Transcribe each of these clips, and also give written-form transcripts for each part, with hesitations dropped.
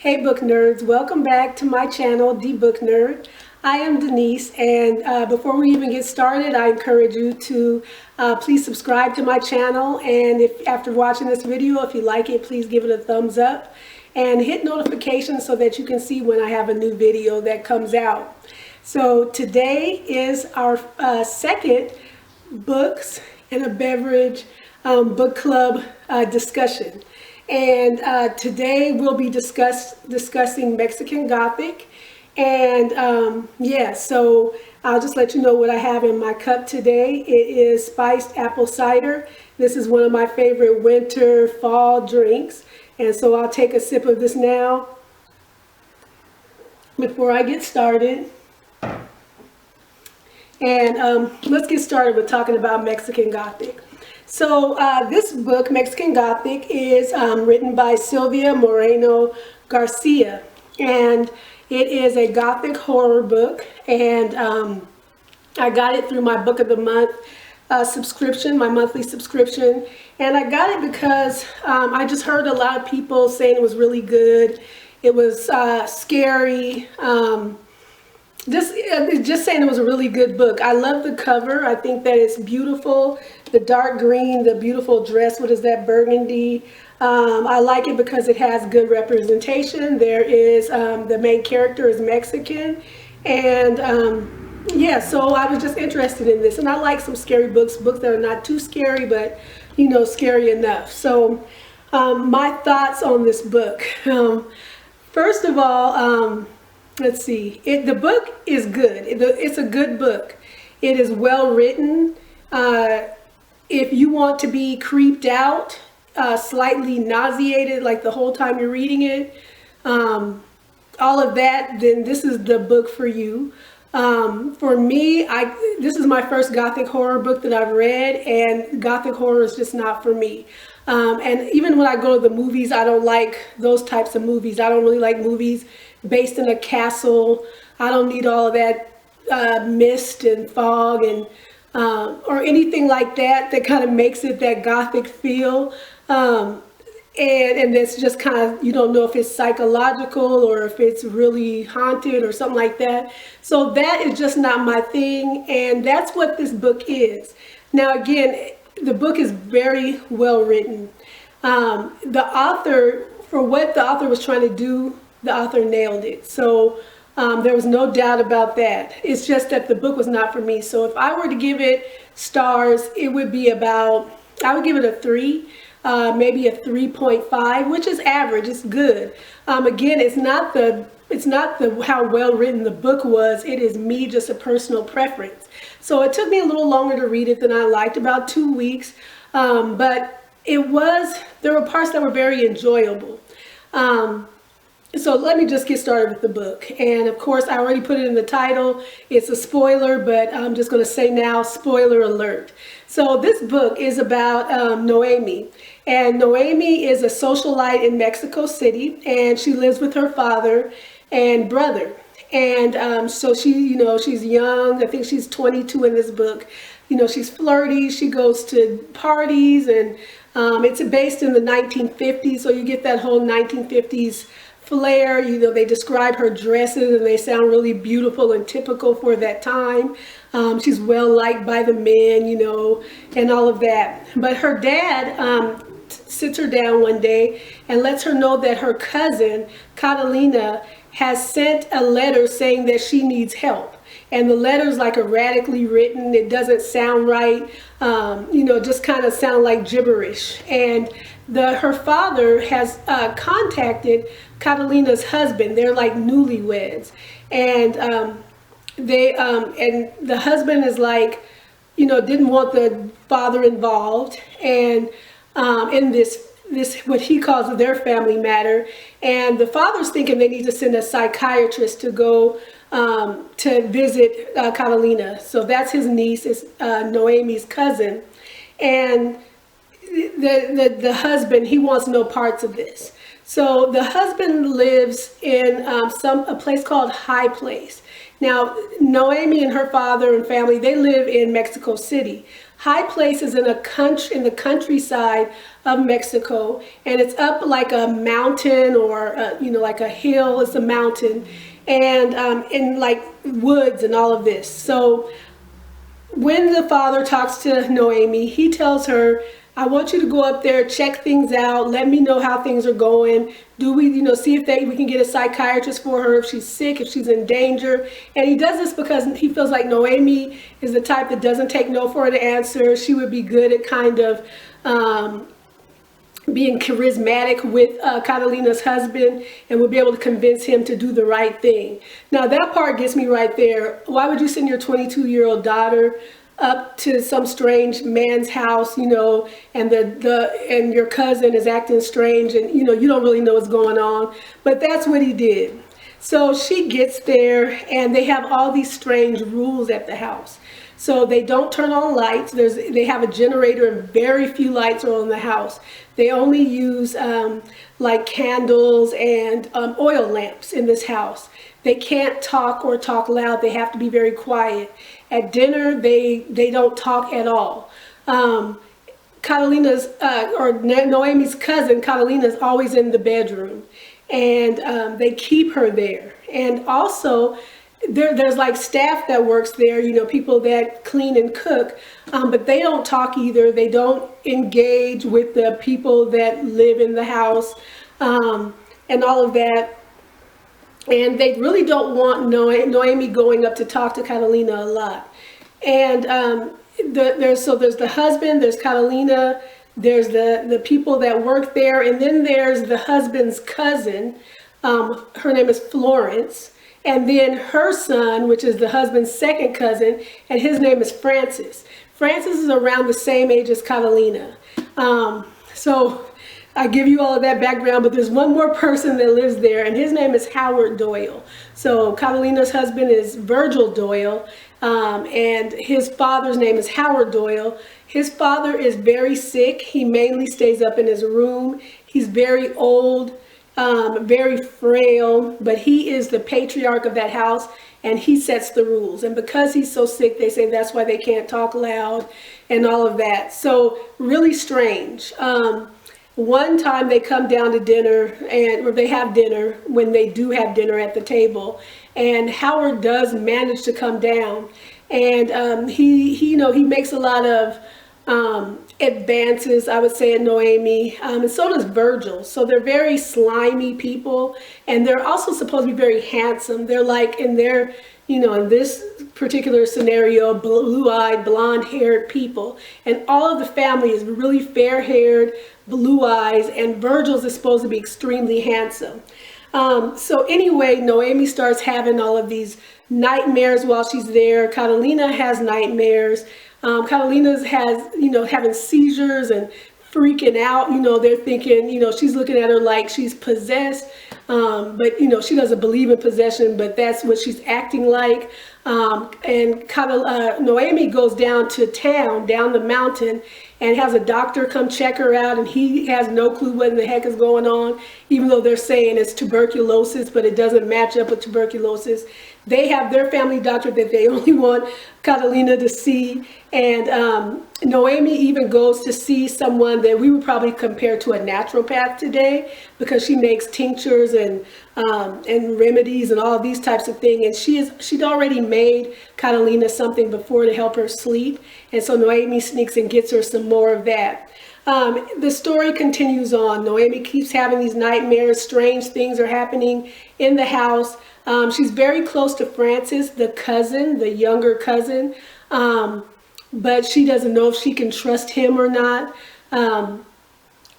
Hey book nerds, welcome back to my channel, The Book Nerd. I am Denise, and before we even get started, I encourage you to please subscribe to my channel, and if after watching this video, if you like it, please give it a thumbs up and hit notifications so that you can see when I have a new video that comes out. So today is our second Books in a Beverage Book Club discussion. And today we'll be discussing Mexican Gothic. And yeah, so I'll just let you know what I have in my cup today. It is spiced apple cider. This is one of my favorite winter fall drinks. And so I'll take a sip of this now before I get started. And let's get started with talking about Mexican Gothic. So this book, Mexican Gothic, is written by Sylvia Moreno-Garcia, and it is a Gothic horror book, and I got it through my Book of the Month subscription, my monthly subscription, and I got it because I just heard a lot of people saying it was really good. It was scary. Just saying it was a really good book. I love the cover. I think that it's beautiful. The dark green, the beautiful dress, what is that, burgundy? I like it because it has good representation. There is, the main character is Mexican. And yeah, so I was just interested in this. And I like some scary books that are not too scary, but, you know, scary enough. So my thoughts on this book. First of all, let's see. The book is good. It's a good book. It is well written. If you want to be creeped out, slightly nauseated, like the whole time you're reading it, all of that, then this is the book for you. For me, this is my first Gothic horror book that I've read, and Gothic horror is just not for me. And even when I go to the movies, I don't like those types of movies. I don't really like movies based in a castle. I don't need all of that mist and fog and or anything like that kind of makes it that Gothic feel. And it's just kind of, you don't know if it's psychological or if it's really haunted or something like that. So that is just not my thing, and that's what this book is. Now again, the book is very well written. The author, for what the author was trying to do, the author nailed it. So there was no doubt about that. It's just that the book was not for me. So if I were to give it stars, it would be about, I would give it a 3, maybe a 3.5, which is average. It's good. Again, it's not how well written the book was. It is me, just a personal preference. So it took me a little longer to read it than I liked, about 2 weeks. But there were parts that were very enjoyable. So let me just get started with the book. And of course, I already put it in the title. It's a spoiler, but I'm just going to say now, spoiler alert. So this book is about Noemi. And Noemi is a socialite in Mexico City, and she lives with her father and brother. And so she's young. I think she's 22 in this book. You know, she's flirty. She goes to parties, and it's based in the 1950s. So you get that whole 1950s flair. You know, they describe her dresses and they sound really beautiful and typical for that time. She's well liked by the men, you know, and all of that. But her dad sits her down one day and lets her know that her cousin, Catalina, has sent a letter saying that she needs help. And the letter's like erratically written. It doesn't sound right. You know, just kind of sound like gibberish. And her father has contacted Catalina's husband. They're like newlyweds. And and the husband is like, you know, didn't want the father involved. And in this what he calls their family matter. And the father's thinking they need to send a psychiatrist to go to visit Catalina. So that's his niece, is Noemi's cousin. And the husband, he wants no parts of this. So the husband lives in a place called High Place. Now, Noemi and her father and family, they live in Mexico City. high place is in the countryside of Mexico, and it's up like a mountain or like a hill. It's a mountain, and in like woods and all of this. So when the father talks to Noemi, he tells her, I want you to go up there, check things out, let me know how things are going. Do we, see if we can get a psychiatrist for her if she's sick, if she's in danger. And he does this because he feels like Noemi is the type that doesn't take no for an answer. She would be good at kind of being charismatic with Catalina's husband and would be able to convince him to do the right thing. Now that part gets me right there. Why would you send your 22-year-old daughter up to some strange man's house, and and your cousin is acting strange, and you don't really know what's going on, but that's what he did. So she gets there, and they have all these strange rules at the house. So they don't turn on lights. They have a generator, and very few lights are on the house. They only use like candles and oil lamps in this house. They can't talk or talk loud. They have to be very quiet. At dinner, they don't talk at all. Catalina's or Noemi's cousin, Catalina's always in the bedroom, and they keep her there. And also, there's like staff that works there, people that clean and cook, but they don't talk either. They don't engage with the people that live in the house, and all of that. And they really don't want Noemi going up to talk to Catalina a lot. And there's the husband, there's Catalina, there's the people that work there, and then there's the husband's cousin. Her name is Florence. And then her son, which is the husband's second cousin, and his name is Francis. Francis is around the same age as Catalina. So I give you all of that background, but there's one more person that lives there, and his name is Howard Doyle. So Catalina's husband is Virgil Doyle, and his father's name is Howard Doyle. His father is very sick. He mainly stays up in his room. He's very old. Very frail, but he is the patriarch of that house, and he sets the rules. And because he's so sick, they say that's why they can't talk loud and all of that. So really strange. One time they come down to dinner, or they have dinner when they do have dinner at the table, and Howard does manage to come down, and he makes a lot of advances, I would say, in Noemi, and so does Virgil. So they're very slimy people, and they're also supposed to be very handsome. They're like in this particular scenario, blue-eyed, blonde-haired people, and all of the family is really fair-haired, blue eyes, and Virgil's is supposed to be extremely handsome. So anyway, Noemi starts having all of these nightmares while she's there. Catalina has nightmares. Catalina's has, having seizures and freaking out. They're thinking, she's looking at her like she's possessed. But, she doesn't believe in possession, but that's what she's acting like. And Noemi goes down to town, down the mountain, and has a doctor come check her out, and he has no clue what in the heck is going on, even though they're saying it's tuberculosis, but it doesn't match up with tuberculosis. They have their family doctor that they only want Catalina to see, and Noemi even goes to see someone that we would probably compare to a naturopath today, because she makes tinctures and remedies and all of these types of things. And she'd already made Catalina something before to help her sleep, and so Noemi sneaks and gets her some more of that. The story continues on. Noemi keeps having these nightmares. Strange things are happening in the house. She's very close to Francis, the cousin, the younger cousin, but she doesn't know if she can trust him or not.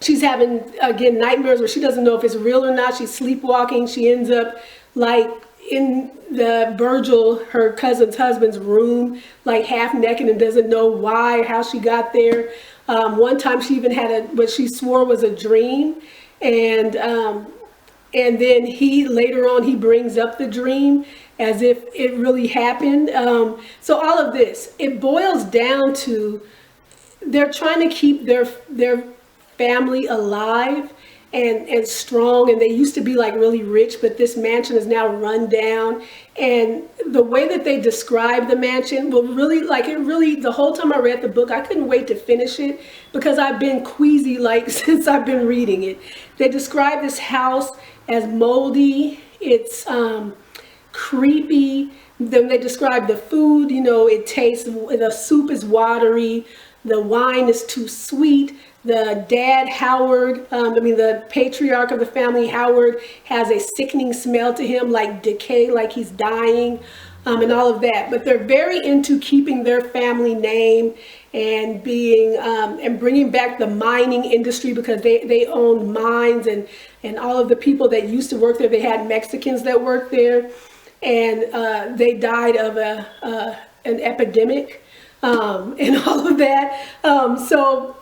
She's having, again, nightmares where she doesn't know if it's real or not. She's sleepwalking. She ends up like in the Virgil, her cousin's husband's room, like half naked, and doesn't know why or how she got there. One time she even had what she swore was a dream, and then later on he brings up the dream as if it really happened. So all of this, it boils down to they're trying to keep their family alive, and strong, and they used to be like really rich, but this mansion is now run down. And the way that they describe the mansion, well, really, like, it really, the whole time I read the book, I couldn't wait to finish it because I've been queasy like since I've been reading it. They describe this house as moldy, it's creepy. Then they describe the food, you know, it tastes, the soup is watery, the wine is too sweet. The dad, Howard, the patriarch of the family, Howard, has a sickening smell to him, like decay, like he's dying, and all of that. But they're very into keeping their family name and being and bringing back the mining industry, because they own mines, and all of the people that used to work there, they had Mexicans that worked there, and they died of an epidemic, and all of that. So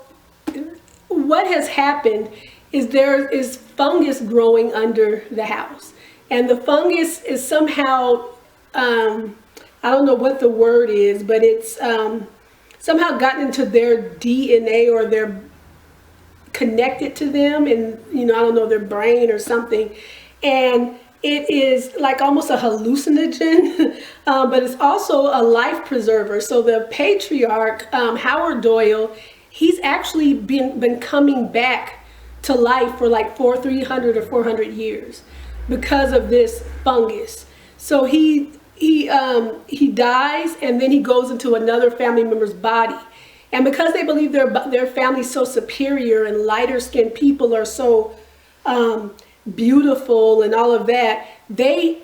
what has happened is there is fungus growing under the house, and the fungus is somehow, I don't know what the word is, but it's somehow gotten into their DNA, or they're connected to them, and I don't know, their brain or something, and it is like almost a hallucinogen, but it's also a life preserver. So the patriarch, Howard Doyle, he's actually been coming back to life for like 300 or 400 years because of this fungus. So he dies, and then he goes into another family member's body. And because they believe their family's so superior, and lighter skinned people are so beautiful and all of that, they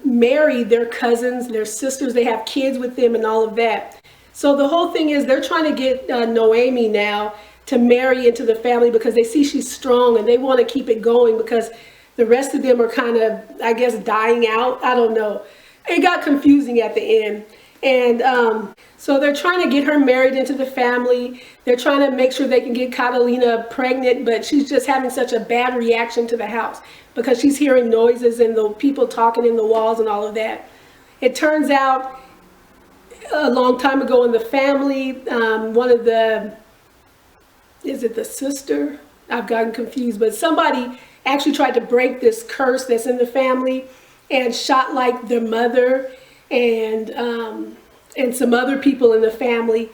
marry their cousins, their sisters, they have kids with them and all of that. So the whole thing is they're trying to get Noemi now to marry into the family, because they see she's strong, and they want to keep it going because the rest of them are kind of, I guess, dying out. I don't know. It got confusing at the end. And so they're trying to get her married into the family. They're trying to make sure they can get Catalina pregnant, but she's just having such a bad reaction to the house because she's hearing noises and the people talking in the walls and all of that. It turns out a long time ago in the family, one of the, is it the sister? I've gotten confused, but somebody actually tried to break this curse that's in the family and shot like their mother and some other people in the family.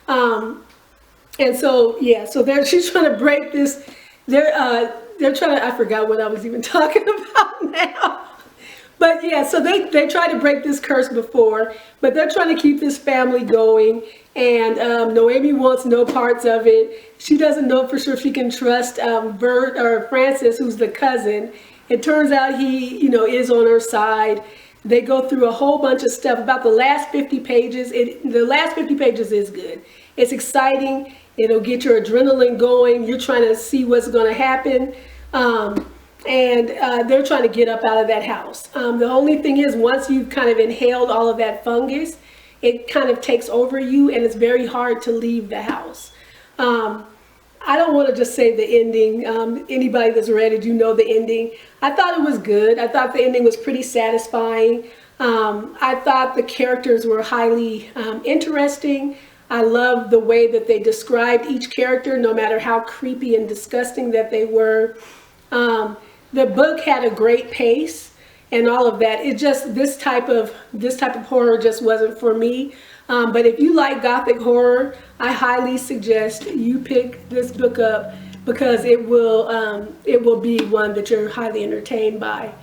And so, yeah, so she's trying to break this. They're trying to, I forgot what I was even talking about now. But yeah, so they tried to break this curse before, but they're trying to keep this family going. And Noemi wants no parts of it. She doesn't know for sure if she can trust Bert or Francis, who's the cousin. It turns out he, is on her side. They go through a whole bunch of stuff about the last 50 pages. The last 50 pages is good. It's exciting. It'll get your adrenaline going. You're trying to see what's going to happen. And they're trying to get up out of that house. The only thing is, once you've kind of inhaled all of that fungus, it kind of takes over you, and it's very hard to leave the house. I don't want to just say the ending. Anybody that's read it, the ending. I thought it was good. I thought the ending was pretty satisfying. I thought the characters were highly interesting. I love the way that they described each character, no matter how creepy and disgusting that they were. The book had a great pace and all of that. It just, this type of horror just wasn't for me. But if you like Gothic horror, I highly suggest you pick this book up, because it will be one that you're highly entertained by.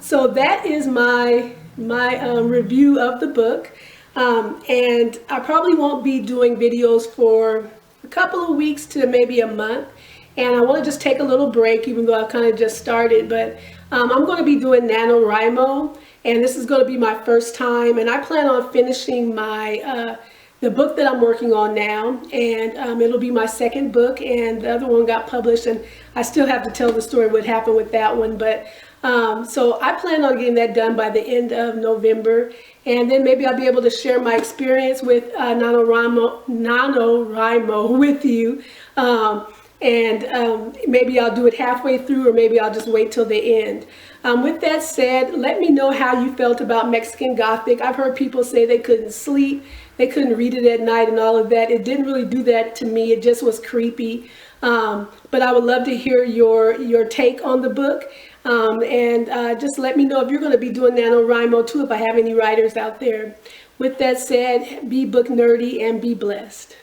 So that is my review of the book. And I probably won't be doing videos for a couple of weeks to maybe a month. And I want to just take a little break, even though I've kind of just started. But I'm going to be doing NaNoWriMo, and this is going to be my first time. And I plan on finishing the book that I'm working on now, and it'll be my second book. And the other one got published, and I still have to tell the story what happened with that one. But so I plan on getting that done by the end of November, and then maybe I'll be able to share my experience with NaNoWriMo with you. And maybe I'll do it halfway through, or maybe I'll just wait till the end. With that said, let me know how you felt about Mexican Gothic. I've heard people say they couldn't sleep, they couldn't read it at night and all of that. It didn't really do that to me. It just was creepy. But I would love to hear your take on the book. And just let me know if you're going to be doing NaNoWriMo too, if I have any writers out there. With that said, be book nerdy and be blessed.